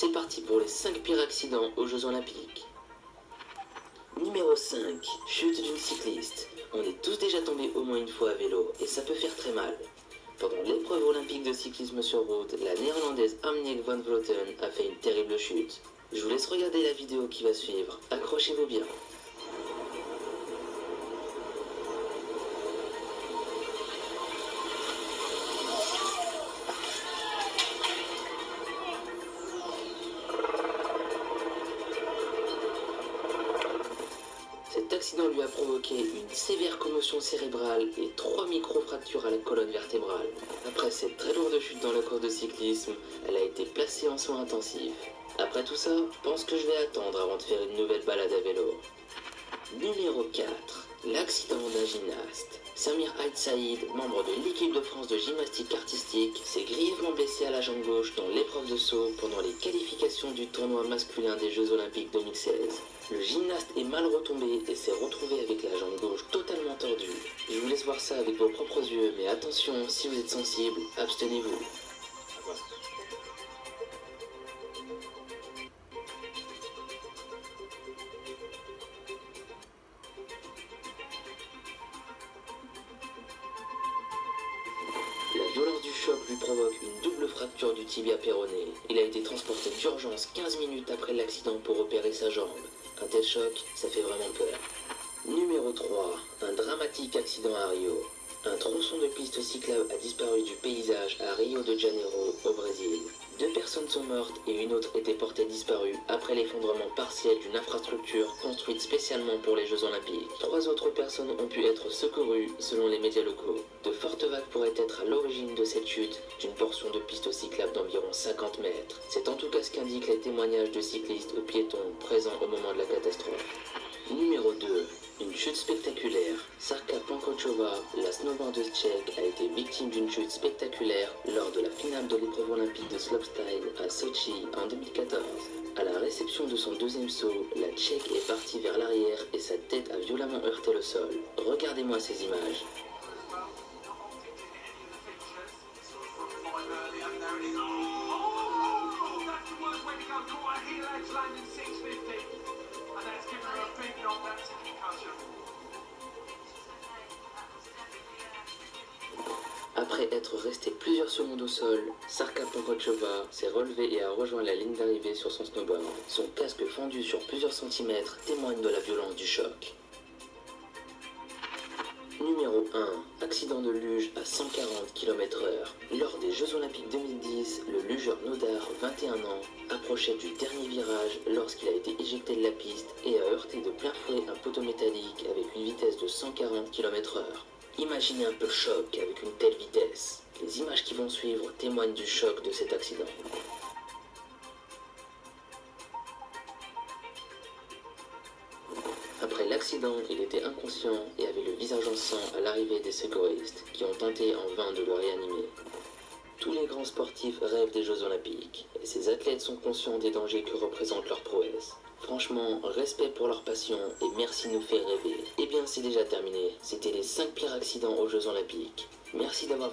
c'est parti pour les 5 pires accidents aux Jeux Olympiques. Numéro 5, chute d'une cycliste. On est tous déjà tombés au moins une fois à vélo et ça peut faire très mal. Pendant l'épreuve olympique de cyclisme sur route, la néerlandaise Annemiek van Vleuten a fait une terrible chute. Je vous laisse regarder la vidéo qui va suivre, accrochez-vous bien. Cet accident lui a provoqué une sévère commotion cérébrale et 3 micro-fractures à la colonne vertébrale. Après cette très lourde chute dans la course de cyclisme, elle a été placée en soins intensifs. Après tout ça, je pense que je vais attendre avant de faire une nouvelle balade à vélo. Numéro 4. L'accident d'un gymnaste. Samir Aït Saïd, membre de l'équipe de France de gymnastique artistique, s'est grièvement blessé à la jambe gauche dans l'épreuve de saut pendant les qualifications du tournoi masculin des Jeux Olympiques 2016. Le gymnaste est mal retombé et s'est retrouvé avec la jambe gauche totalement tordue. Je vous laisse voir ça avec vos propres yeux, mais attention, si vous êtes sensible, abstenez-vous. La violence du choc lui provoque une double fracture du tibia péroné. Il a été transporté d'urgence 15 minutes après l'accident pour opérer sa jambe. Un tel choc, ça fait vraiment peur. Numéro 3. Un dramatique accident à Rio. Un tronçon de piste cyclable a disparu du paysage à Rio de Janeiro, au Brésil. 2 personnes sont mortes et une autre était portée disparue après l'effondrement partiel d'une infrastructure construite spécialement pour les Jeux Olympiques. 3 autres personnes ont pu être secourues selon les médias locaux. De fortes vagues pourraient être à l'origine de cette chute d'une portion de piste cyclable d'environ 50 mètres. C'est en tout cas ce qu'indiquent les témoignages de cyclistes ou piétons présents au moment de la catastrophe. Numéro 2. Une chute spectaculaire. Sarka Pankochova, la snowboardeuse tchèque, a été victime d'une chute spectaculaire lors de la finale de l'épreuve olympique de slopestyle à Sochi en 2014. À la réception de son deuxième saut, la tchèque est partie vers l'arrière et sa tête a violemment heurté le sol. Regardez-moi ces images. Après être resté plusieurs secondes au sol, Sarka Pankochova s'est relevée et a rejoint la ligne d'arrivée sur son snowboard. Son casque fendu sur plusieurs centimètres témoigne de la violence du choc. Numéro 1. Accident de luge à 140 km/h. Lors des Jeux Olympiques 2010, le lugeur Nodar, 21 ans, approchait du dernier virage lorsqu'il a été éjecté de la piste et a heurté de plein fouet un poteau métallique avec une vitesse de 140 km/h. Imaginez un peu le choc avec une telle vitesse. Les images qui vont suivre témoignent du choc de cet accident. Après l'accident, il était inconscient et avait le visage en sang à l'arrivée des secouristes, qui ont tenté en vain de le réanimer. Tous les grands sportifs rêvent des Jeux Olympiques, et ces athlètes sont conscients des dangers que représente leur prouesse. Franchement, respect pour leur passion et merci de nous faire rêver. Eh bien, c'est déjà terminé. C'était les 5 pires accidents aux Jeux Olympiques. Merci d'avoir